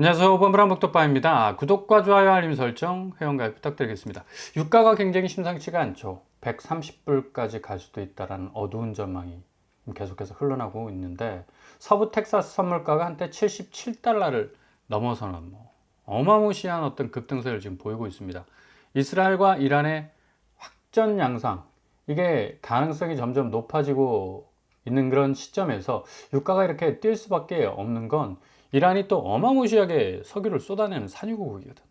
안녕하세요. 범블한 복덕바입니다. 구독과 좋아요, 알림 설정, 회원가입 부탁드리겠습니다. 유가가 굉장히 심상치가 않죠. 130불까지 갈 수도 있다는 어두운 전망이 계속해서 흘러나오고 있는데, 서부 텍사스 선물가가 한때 77달러를 넘어서는 어마무시한 어떤 급등세를 지금 보이고 있습니다. 이스라엘과 이란의 확전 양상, 이게 가능성이 점점 높아지고 있는 그런 시점에서 유가가 이렇게 뛸 수밖에 없는 건, 이란이 또 어마무시하게 석유를 쏟아내는 산유국이거든.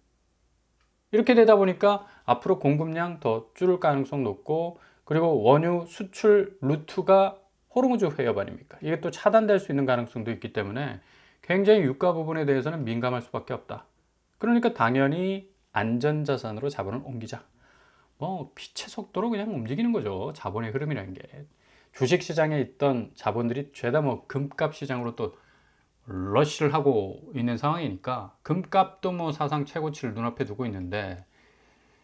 이렇게 되다 보니까 앞으로 공급량 더 줄을 가능성 높고, 그리고 원유 수출 루트가 호르무즈 해협 아닙니까? 이게 또 차단될 수 있는 가능성도 있기 때문에 굉장히 유가 부분에 대해서는 민감할 수밖에 없다. 그러니까 당연히 안전자산으로 자본을 옮기자. 빛의 속도로 그냥 움직이는 거죠. 자본의 흐름이라는 게. 주식시장에 있던 자본들이 죄다 금값 시장으로 또 러쉬를 하고 있는 상황이니까 금값도 사상 최고치를 눈앞에 두고 있는데,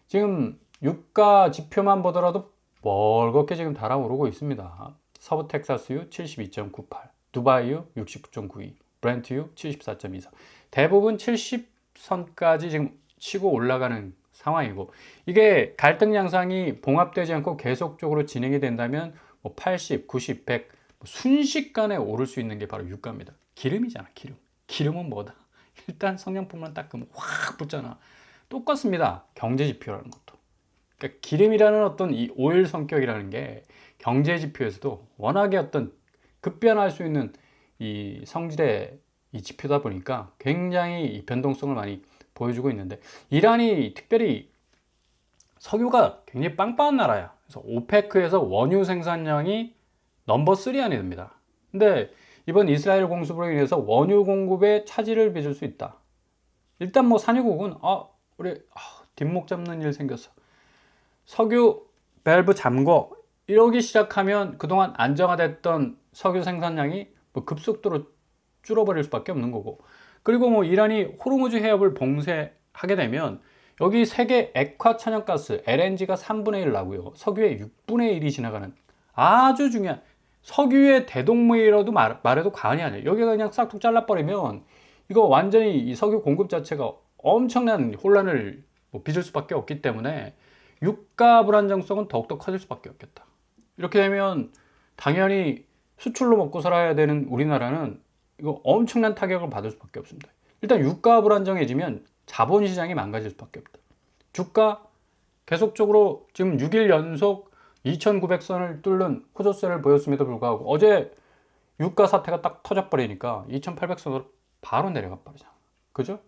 지금 유가 지표만 보더라도 멀겋게 지금 달아오르고 있습니다. 서부 텍사스유 72.98, 두바이유 69.92, 브렌트유 74.24. 대부분 70선까지 지금 치고 올라가는 상황이고, 이게 갈등 양상이 봉합되지 않고 계속적으로 진행이 된다면 80, 90, 100 순식간에 오를 수 있는 게 바로 유가입니다. 기름이잖아, 기름. 기름은 뭐다? 일단 성냥불만 닦으면 확 붙잖아. 똑같습니다. 경제 지표라는 것도. 그러니까 기름이라는 어떤 이 오일 성격이라는 게 경제 지표에서도 워낙에 어떤 급변할 수 있는 이 성질의 이 지표다 보니까 굉장히 이 변동성을 많이 보여주고 있는데, 이란이 특별히 석유가 굉장히 빵빵한 나라야. 그래서 오페크에서 원유 생산량이 넘버 3 안에 듭니다. 근데 이번 이스라엘 공습으로 인해서 원유 공급에 차질을 빚을 수 있다. 일단 산유국은 우리 뒷목 잡는 일 생겼어. 석유 밸브 잠궈 이러기 시작하면 그동안 안정화됐던 석유 생산량이 급속도로 줄어버릴 수밖에 없는 거고, 그리고 이란이 호르무즈 해협을 봉쇄하게 되면 여기 세계 액화 천연가스 LNG가 3분의 1 나고요. 석유의 6분의 1이 지나가는 아주 중요한, 석유의 대동맥이라도 말해도 과언이 아니에요. 여기가 그냥 싹둑 잘라버리면 이거 완전히 이 석유 공급 자체가 엄청난 혼란을 빚을 수밖에 없기 때문에 유가 불안정성은 더욱더 커질 수밖에 없겠다. 이렇게 되면 당연히 수출로 먹고 살아야 되는 우리나라는 이거 엄청난 타격을 받을 수밖에 없습니다. 일단 유가 불안정해지면 자본시장이 망가질 수밖에 없다. 주가 계속적으로 지금 6일 연속 2,900선을 뚫는 호조세를 보였음에도 불구하고 어제 유가 사태가 딱 터져버리니까 2,800선으로 바로 내려가 버리잖아. 그죠?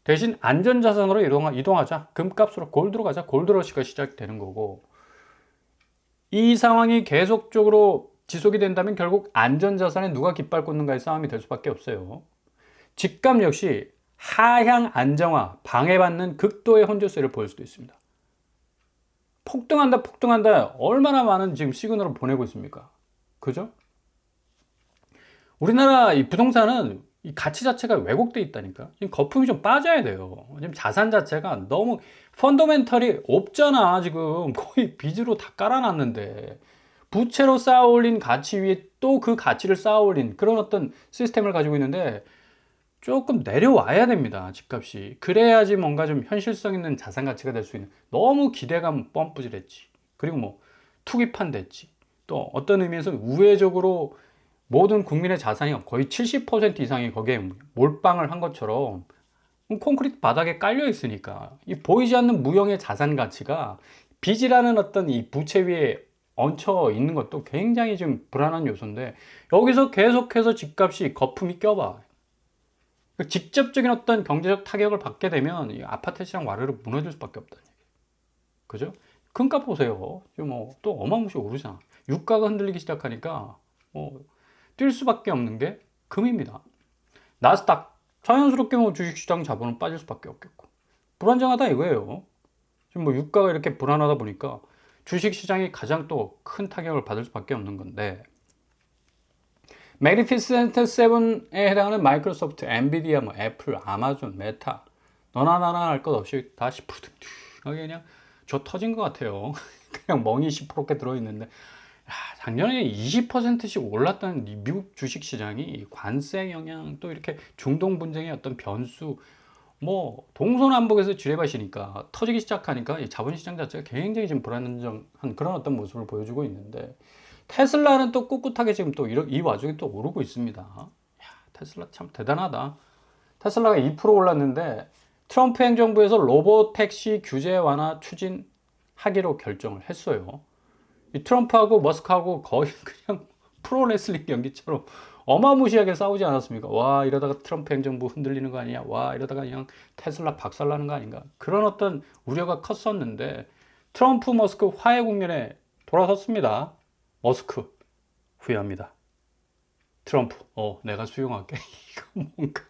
대신 안전자산으로 이동하자. 금값으로 골드로 가자. 골드러시가 시작되는 거고, 이 상황이 계속적으로 지속이 된다면 결국 안전자산에 누가 깃발 꽂는가의 싸움이 될 수밖에 없어요. 집값 역시 하향 안정화, 방해받는 극도의 혼조세를 보일 수도 있습니다. 폭등한다. 얼마나 많은 지금 시그널을 보내고 있습니까? 그죠? 우리나라 이 부동산은 이 가치 자체가 왜곡돼 있다니까. 지금 거품이 좀 빠져야 돼요. 지금 자산 자체가 너무 펀더멘털이 없잖아. 지금 거의 빚으로 다 깔아놨는데, 부채로 쌓아 올린 가치 위에 또 그 가치를 쌓아 올린 그런 어떤 시스템을 가지고 있는데, 조금 내려와야 됩니다. 집값이. 그래야지 뭔가 좀 현실성 있는 자산 가치가 될 수 있는. 너무 기대감 뻔뿌질했지. 그리고 투기판 됐지. 또 어떤 의미에서 우회적으로 모든 국민의 자산이 거의 70% 이상이 거기에 몰빵을 한 것처럼 콘크리트 바닥에 깔려 있으니까 이 보이지 않는 무형의 자산 가치가 빚이라는 어떤 이 부채 위에 얹혀 있는 것도 굉장히 좀 불안한 요소인데, 여기서 계속해서 집값이 거품이 껴봐. 직접적인 어떤 경제적 타격을 받게 되면 이 아파트 시장 와르르 무너질 수밖에 없다는 얘기예요. 그죠? 금값 보세요. 지금 또 어마무시 오르잖아. 유가가 흔들리기 시작하니까 뛸 수밖에 없는 게 금입니다. 나스닥 자연스럽게 주식시장 자본은 빠질 수밖에 없겠고, 불안정하다 이거예요. 지금 유가가 이렇게 불안하다 보니까 주식시장이 가장 또 큰 타격을 받을 수밖에 없는 건데, 매니피센트 7에 해당하는 마이크로소프트, 엔비디아, 애플, 아마존, 메타, 너나 나나 할 것 없이 다 10%등등하게 그냥 저 터진 것 같아요. 그냥 멍이 10%게 들어있는데, 작년에 20%씩 올랐던 이 미국 주식 시장이 관세 영향 또 이렇게 중동 분쟁의 어떤 변수 뭐 동서남북에서 지뢰밭이니까 터지기 시작하니까 이 자본시장 자체가 굉장히 지금 불안정한 그런 어떤 모습을 보여주고 있는데 테슬라는 또 꿋꿋하게 지금 또 이 와중에 또 오르고 있습니다. 테슬라 참 대단하다. 테슬라가 2% 올랐는데 트럼프 행정부에서 로봇 택시 규제 완화 추진하기로 결정을 했어요. 이 트럼프하고 머스크하고 거의 그냥 프로레슬링 경기처럼 어마무시하게 싸우지 않았습니까? 와, 이러다가 트럼프 행정부 흔들리는 거 아니냐? 와, 이러다가 그냥 테슬라 박살나는 거 아닌가? 그런 어떤 우려가 컸었는데 트럼프 머스크 화해 국면에 돌아섰습니다. 머스크 후회합니다. 트럼프 내가 수용할게. 이거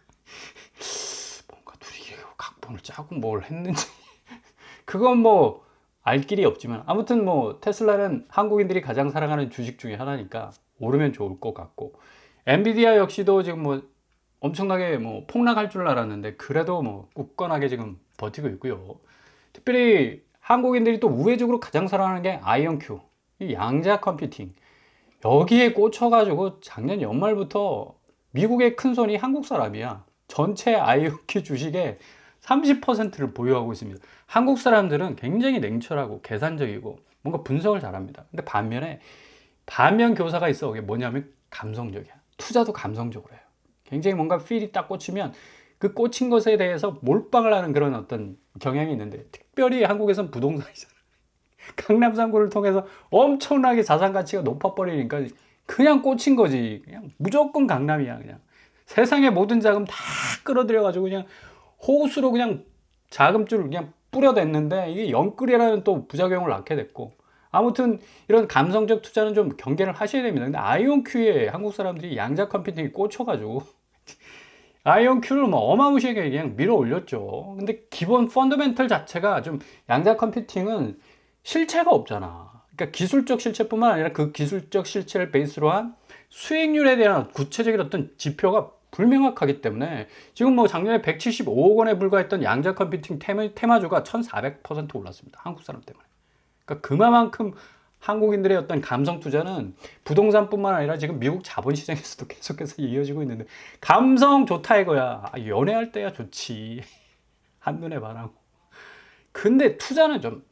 뭔가 둘이 각본을 짜고 뭘 했는지 그건 뭐 알 길이 없지만 아무튼 뭐 테슬라는 한국인들이 가장 사랑하는 주식 중에 하나니까 오르면 좋을 것 같고 엔비디아 역시도 지금 뭐 엄청나게 뭐 폭락할 줄 알았는데 그래도 뭐 굳건하게 지금 버티고 있고요. 특별히 한국인들이 또 우회적으로 가장 사랑하는 게 아이언큐, 이 양자 컴퓨팅. 여기에 꽂혀가지고 작년 연말부터 미국의 큰 손이 한국 사람이야. 전체 아이언큐 주식의 30%를 보유하고 있습니다. 한국 사람들은 굉장히 냉철하고 계산적이고 뭔가 분석을 잘합니다. 근데 반면 교사가 있어. 그게 뭐냐면 감성적이야. 투자도 감성적으로 해요. 굉장히 뭔가 필이 딱 꽂히면 그 꽂힌 것에 대해서 몰빵을 하는 그런 어떤 경향이 있는데 특별히 한국에선 부동산이잖아. 강남 3구를 통해서 엄청나게 자산 가치가 높아버리니까 그냥 꽂힌 거지. 그냥 무조건 강남이야. 그냥 세상의 모든 자금 다 끌어들여가지고 그냥 호수로 그냥 자금줄을 그냥 뿌려댔는데 이게 영끌이라는 또 부작용을 낳게 됐고 아무튼 이런 감성적 투자는 좀 경계를 하셔야 됩니다. 근데 아이온큐에 한국 사람들이 양자 컴퓨팅이 꽂혀가지고 아이온큐를 뭐 어마무시하게 그냥 밀어 올렸죠. 근데 기본 펀더멘털 자체가 좀 양자 컴퓨팅은 실체가 없잖아. 그러니까 기술적 실체뿐만 아니라 그 기술적 실체를 베이스로 한 수익률에 대한 구체적인 어떤 지표가 불명확하기 때문에 지금 뭐 작년에 175억 원에 불과했던 양자 컴퓨팅 테마주가 1400% 올랐습니다. 한국 사람 때문에. 그러니까 그만큼 한국인들의 어떤 감성 투자는 부동산뿐만 아니라 지금 미국 자본시장에서도 계속해서 이어지고 있는데 감성 좋다 이거야. 연애할 때야 좋지. 한눈에 반하고. 근데 투자는 좀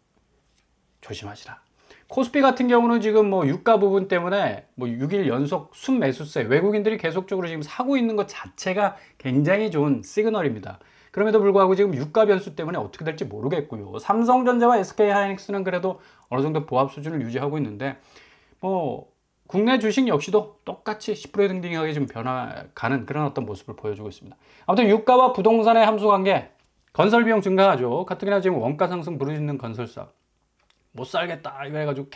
조심하시라. 코스피 같은 경우는 지금 뭐 유가 부분 때문에 뭐 6일 연속 순매수세, 외국인들이 계속적으로 지금 사고 있는 것 자체가 굉장히 좋은 시그널입니다. 그럼에도 불구하고 지금 유가 변수 때문에 어떻게 될지 모르겠고요. 삼성전자와 SK하이닉스는 그래도 어느 정도 보합 수준을 유지하고 있는데 뭐 국내 주식 역시도 똑같이 10% 등등하게 지금 변화가는 그런 어떤 모습을 보여주고 있습니다. 아무튼 유가와 부동산의 함수 관계, 건설 비용 증가하죠. 가뜩이나 지금 원가 상승 부르짖는 건설사. 못 살겠다 이거 해가지고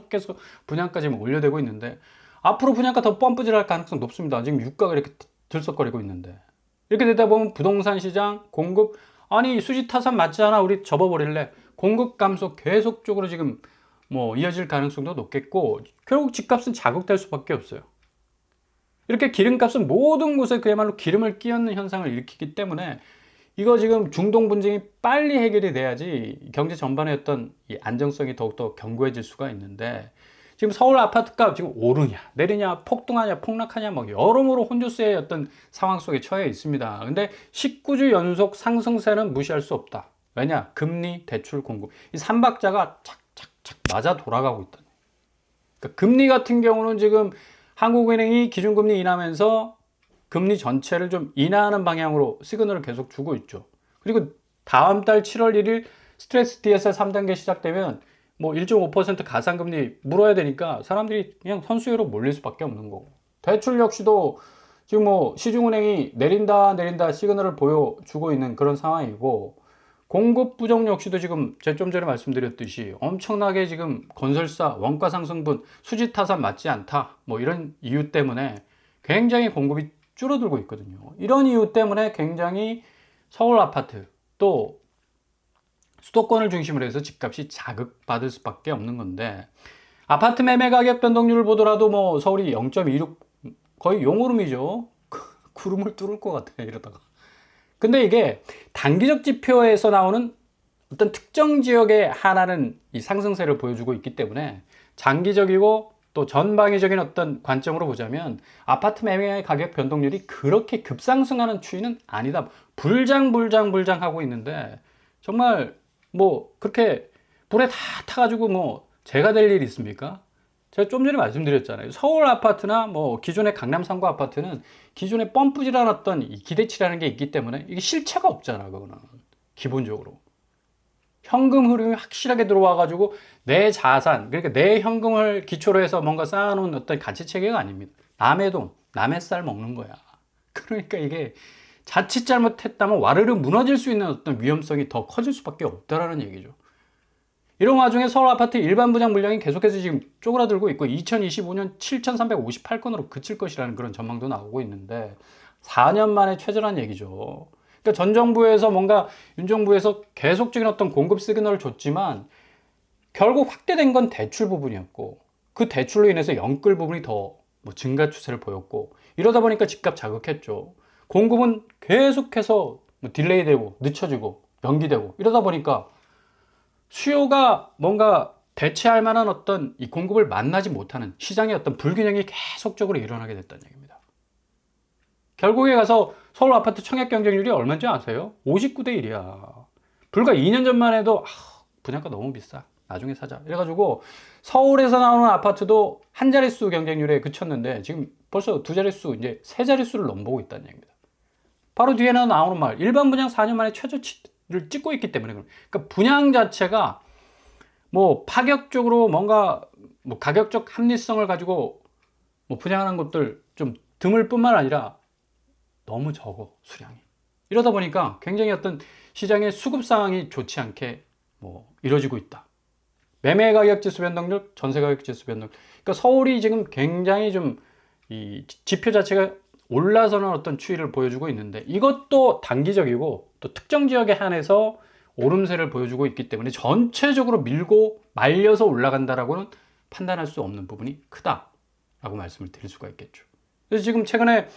계속 분양가 지금 올려대고 있는데 앞으로 분양가 더 펌프질할 가능성 높습니다. 지금 유가가 이렇게 들썩거리고 있는데 이렇게 되다 보면 부동산 시장 공급 아니 수지 타산 맞지 않아 우리 접어버릴래 공급 감소 계속적으로 지금 뭐 이어질 가능성도 높겠고 결국 집값은 자극될 수밖에 없어요. 이렇게 기름값은 모든 곳에 그야말로 기름을 끼얹는 현상을 일으키기 때문에 이거 지금 중동 분쟁이 빨리 해결이 돼야지 경제 전반의 어떤 이 안정성이 더욱더 견고해질 수가 있는데 지금 서울 아파트값 지금 오르냐 내리냐 폭등하냐 폭락하냐 뭐 여러모로 혼조세의 어떤 상황 속에 처해 있습니다. 근데 19주 연속 상승세는 무시할 수 없다. 왜냐? 금리, 대출, 공급 이 삼박자가 착착착 맞아 돌아가고 있다. 그러니까 금리 같은 경우는 지금 한국은행이 기준금리 인하하면서 금리 전체를 좀 인하하는 방향으로 시그널을 계속 주고 있죠. 그리고 다음 달 7월 1일 스트레스 TSR 3단계 시작되면 뭐 1.5% 가상금리 물어야 되니까 사람들이 그냥 선수회로 몰릴 수밖에 없는 거고. 대출 역시도 지금 뭐 시중은행이 내린다 시그널을 보여주고 있는 그런 상황이고 공급 부정 역시도 지금 제가 좀 전에 말씀드렸듯이 엄청나게 지금 건설사 원가 상승분 수지 타산 맞지 않다 뭐 이런 이유 때문에 굉장히 공급이 줄어들고 있거든요. 이런 이유 때문에 굉장히 서울 아파트 또 수도권을 중심으로 해서 집값이 자극받을 수밖에 없는 건데 아파트 매매 가격 변동률을 보더라도 뭐 서울이 0.26 거의 용오름이죠. 구름을 뚫을 것 같아요 이러다가. 근데 이게 단기적 지표에서 나오는 어떤 특정 지역에 한하는 이 상승세를 보여주고 있기 때문에 장기적이고 또 전방위적인 어떤 관점으로 보자면 아파트 매매 가격 변동률이 그렇게 급상승하는 추이는 아니다. 불장불장하고 있는데 정말 뭐 그렇게 불에 다 타가지고 뭐 제가 될 일이 있습니까? 제가 좀 전에 말씀드렸잖아요. 서울 아파트나 뭐 기존의 강남 상가 아파트는 기존에 펌프질한 어떤 이 기대치라는 게 있기 때문에 이게 실체가 없잖아, 그거는. 기본적으로. 현금 흐름이 확실하게 들어와가지고 내 자산, 그러니까 내 현금을 기초로 해서 뭔가 쌓아놓은 어떤 가치 체계가 아닙니다. 남의 돈, 남의 쌀 먹는 거야. 그러니까 이게 자칫 잘못했다면 와르르 무너질 수 있는 어떤 위험성이 더 커질 수밖에 없다라는 얘기죠. 이런 와중에 서울 아파트 일반 분양 물량이 계속해서 지금 쪼그라들고 있고 2025년 7,358건으로 그칠 것이라는 그런 전망도 나오고 있는데 4년 만에 최저란 얘기죠. 그러니까 전 정부에서 뭔가 윤 정부에서 계속적인 어떤 공급 시그널을 줬지만 결국 확대된 건 대출 부분이었고 그 대출로 인해서 연끌 부분이 더 뭐 증가 추세를 보였고 이러다 보니까 집값 자극했죠. 공급은 계속해서 뭐 딜레이되고 늦춰지고 연기되고 이러다 보니까 수요가 뭔가 대체할 만한 어떤 이 공급을 만나지 못하는 시장의 어떤 불균형이 계속적으로 일어나게 됐다는 얘기입니다. 결국에 가서 서울 아파트 청약 경쟁률이 얼마인지 아세요? 59대 1이야. 불과 2년 전만 해도 분양가 너무 비싸. 나중에 사자. 이래가지고 서울에서 나오는 아파트도 한 자릿수 경쟁률에 그쳤는데 지금 벌써 두 자릿수, 이제 세 자릿수를 넘보고 있다는 얘기입니다. 바로 뒤에는 나오는 말, 일반 분양 4년 만에 최저치를 찍고 있기 때문에 그러니까 분양 자체가 뭐 파격적으로 뭔가 뭐 가격적 합리성을 가지고 뭐 분양하는 것들 좀 드물 뿐만 아니라 너무 적어, 수량이. 이러다 보니까 굉장히 어떤 시장의 수급 상황이 좋지 않게 뭐 이루어지고 있다. 매매 가격 지수 변동률, 전세 가격 지수 변동률. 그러니까 서울이 지금 굉장히 좀 이 지표 자체가 올라서는 어떤 추이를 보여주고 있는데 이것도 단기적이고 또 특정 지역에 한해서 오름세를 보여주고 있기 때문에 전체적으로 밀고 말려서 올라간다라고는 판단할 수 없는 부분이 크다라고 말씀을 드릴 수가 있겠죠. 그래서 지금 최근에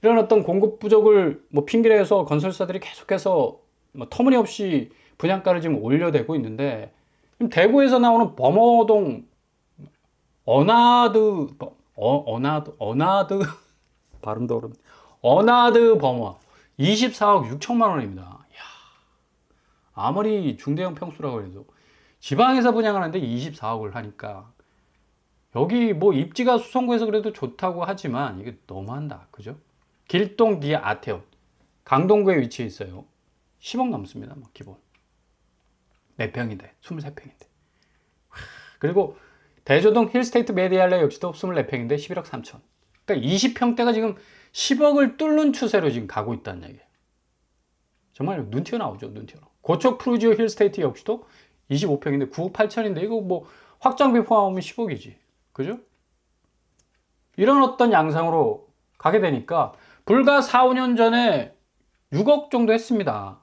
이런 어떤 공급 부족을 뭐 핑계로 해서 건설사들이 계속해서 뭐 터무니없이 분양가를 지금 올려대고 있는데 지금 대구에서 나오는 범어동 어나드 발음도 어렵네. 어나드 범어 24억 6천만 원입니다. 이야, 아무리 중대형 평수라고 해도 지방에서 분양하는데 24억을 하니까 여기 뭐 입지가 수성구에서 그래도 좋다고 하지만 이게 너무한다. 그죠? 길동 뒤에 아태원 강동구에 위치해 있어요. 10억 넘습니다. 뭐 기본. 몇 평인데? 23평인데. 그리고 대조동 힐스테이트 메디알레 역시도 24평인데 11억 3천. 그러니까 20평대가 지금 10억을 뚫는 추세로 지금 가고 있다는 얘기예요. 정말 눈 튀어나오죠. 눈 튀어나오. 고척 프루지오 힐스테이트 역시도 25평인데 9억 8천인데 이거 뭐 확장비 포함하면 10억이지. 그죠? 이런 어떤 양상으로 가게 되니까 불과 4, 5년 전에 6억 정도 했습니다.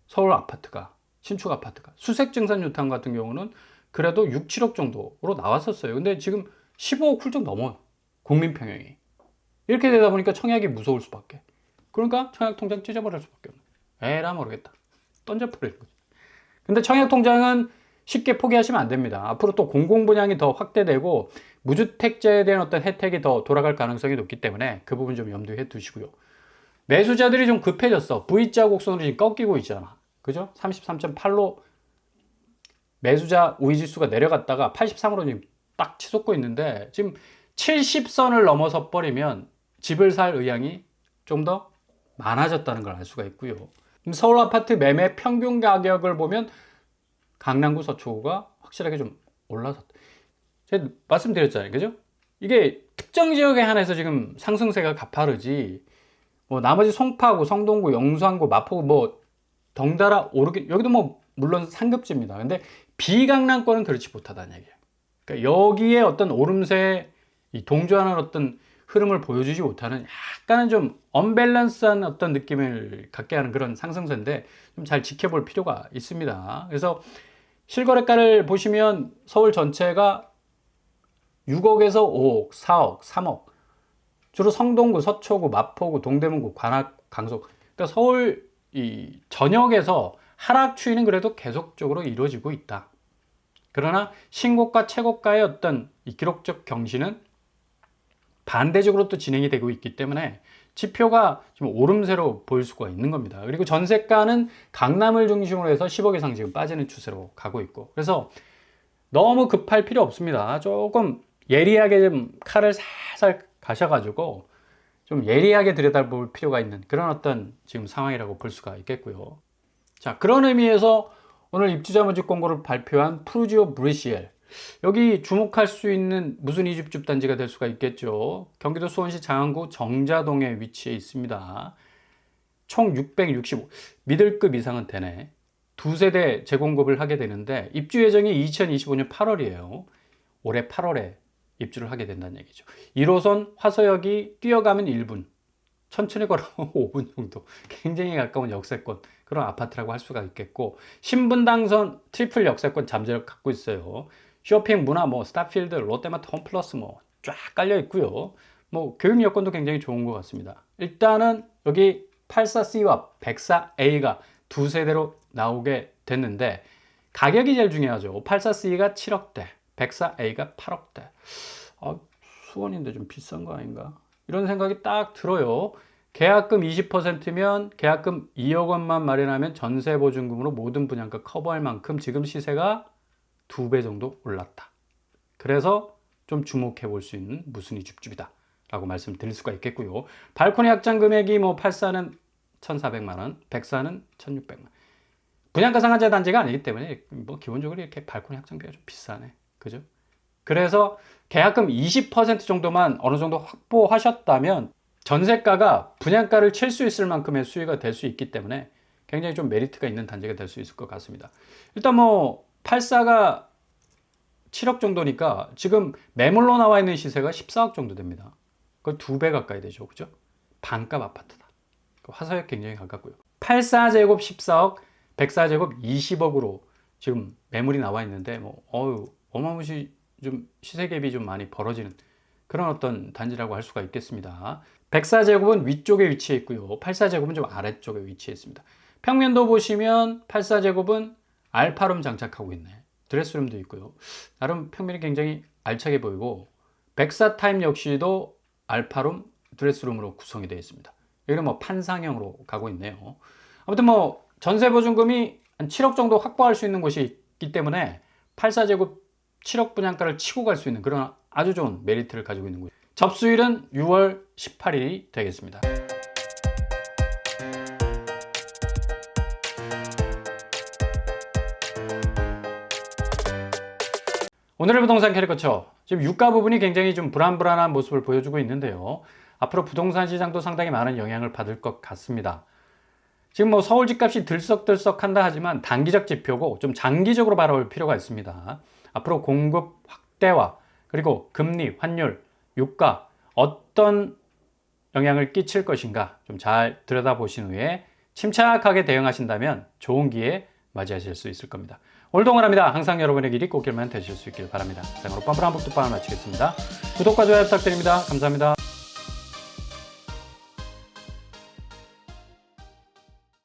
서울 아파트가. 신축 아파트가. 수색 증산 유탕 같은 경우는 그래도 6, 7억 정도로 나왔었어요. 근데 지금 15억 훌쩍 넘어요. 국민 평형이. 이렇게 되다 보니까 청약이 무서울 수밖에. 그러니까 청약 통장 찢어버릴 수밖에 없는. 에라 모르겠다. 던져버리는 거죠. 근데 청약 통장은 쉽게 포기하시면 안 됩니다. 앞으로 또 공공분양이 더 확대되고 무주택자에 대한 어떤 혜택이 더 돌아갈 가능성이 높기 때문에 그 부분 좀 염두에 두시고요. 매수자들이 좀 급해졌어. V자 곡선으로 지금 꺾이고 있잖아. 그죠? 33.8로 매수자 우위지수가 내려갔다가 83으로 지금 딱 치솟고 있는데 지금 70선을 넘어서 버리면 집을 살 의향이 좀 더 많아졌다는 걸 알 수가 있고요. 서울 아파트 매매 평균 가격을 보면 강남구 서초구가 확실하게 좀 올라섰다. 제가 말씀드렸잖아요. 그죠? 이게 특정 지역에 한해서 지금 상승세가 가파르지 뭐 나머지 송파구, 성동구, 영수항구, 마포구 뭐 덩달아 오르긴 여기도 뭐 물론 상급지입니다. 근데 비강남권은 그렇지 못하다는 얘기예요. 그러니까 여기에 어떤 오름세 이 동조하는 어떤 흐름을 보여주지 못하는 약간은 좀 언밸런스한 어떤 느낌을 갖게 하는 그런 상승세인데 좀 잘 지켜볼 필요가 있습니다. 그래서 실거래가를 보시면 서울 전체가 6억에서 5억, 4억, 3억 주로 성동구, 서초구, 마포구, 동대문구, 관악, 강석 그러니까 서울 이 전역에서 하락 추이는 그래도 계속적으로 이루어지고 있다. 그러나 신고가 최고가의 어떤 이 기록적 경신은 반대적으로 또 진행이 되고 있기 때문에 지표가 좀 오름세로 보일 수가 있는 겁니다. 그리고 전세가는 강남을 중심으로 해서 10억 이상 지금 빠지는 추세로 가고 있고, 그래서 너무 급할 필요 없습니다. 조금 예리하게 좀 칼을 살살 가셔가지고 좀 예리하게 들여다볼 필요가 있는 그런 어떤 지금 상황이라고 볼 수가 있겠고요. 자, 그런 의미에서 오늘 입주자 모집 공고를 발표한 푸르지오 브리시엘, 여기 주목할 수 있는 무슨 이집집 단지가 될 수가 있겠죠. 경기도 수원시 장안구 정자동에 위치해 있습니다. 총 665, 미들급 이상은 되네. 두 세대 재공급을 하게 되는데 입주 예정이 2025년 8월이에요. 올해 8월에 입주를 하게 된다는 얘기죠. 1호선 화서역이 뛰어가면 1분, 천천히 걸어가면 5분 정도, 굉장히 가까운 역세권, 그런 아파트라고 할 수가 있겠고, 신분당선 트리플 역세권 잠재력 갖고 있어요. 쇼핑, 문화, 스타필드, 롯데마트, 홈플러스 쫙 깔려 있고요. 교육 여건도 굉장히 좋은 것 같습니다. 일단은 여기 84C와 104A가 두 세대로 나오게 됐는데 가격이 제일 중요하죠. 84C가 7억대, 104A가 8억대. 수원인데 좀 비싼 거 아닌가? 이런 생각이 딱 들어요. 계약금 20%면 계약금 2억 원만 마련하면 전세보증금으로 모든 분양가 커버할 만큼 지금 시세가 2배 정도 올랐다. 그래서 좀 주목해 볼 수 있는 무순위 줍줍이다 라고 말씀드릴 수가 있겠고요. 발코니 확장 금액이 84는 1,400만 원, 104는 1,600만 원. 분양가 상한제 단지가 아니기 때문에 기본적으로 이렇게 발코니 확장비가 좀 비싸네. 그죠? 그래서 계약금 20% 정도만 어느 정도 확보하셨다면 전세가가 분양가를 칠 수 있을 만큼의 수익가 될 수 있기 때문에 굉장히 좀 메리트가 있는 단지가 될 수 있을 것 같습니다. 일단 84가 7억 정도니까 지금 매물로 나와 있는 시세가 14억 정도 됩니다. 거의 2배 가까이 되죠. 그죠? 반값 아파트다. 화서역 굉장히 가깝고요. 84제곱 14억, 104제곱 20억으로 지금 매물이 나와 있는데 어마무시 좀 시세 갭이 좀 많이 벌어지는 그런 어떤 단지라고 할 수가 있겠습니다. 104제곱은 위쪽에 위치해 있고요. 84제곱은 좀 아래쪽에 위치해 있습니다. 평면도 보시면 84제곱은 알파룸 장착하고 있네. 드레스룸도 있고요. 나름 평면이 굉장히 알차게 보이고 104 타입 역시도 알파룸, 드레스룸으로 구성이 되어 있습니다. 여기는 판상형으로 가고 있네요. 아무튼 전세보증금이 한 7억 정도 확보할 수 있는 곳이 있기 때문에 84제곱 7억 분양가를 치고 갈 수 있는 그런 아주 좋은 메리트를 가지고 있는 곳이에요. 접수일은 6월 18일이 되겠습니다. 오늘의 부동산 캐리커처, 지금 유가 부분이 굉장히 좀 불안불안한 모습을 보여주고 있는데요. 앞으로 부동산 시장도 상당히 많은 영향을 받을 것 같습니다. 지금 서울 집값이 들썩들썩한다 하지만 단기적 지표고 좀 장기적으로 바라볼 필요가 있습니다. 앞으로 공급 확대와 그리고 금리, 환율, 유가 어떤 영향을 끼칠 것인가 좀 잘 들여다보신 후에 침착하게 대응하신다면 좋은 기회 맞이하실 수 있을 겁니다. 오늘도 응원합니다. 항상 여러분의 길이 꽃길만 되실 수 있길 바랍니다. 이상으로 뻔뻔한 복두방을 마치겠습니다. 구독과 좋아요 부탁드립니다. 감사합니다.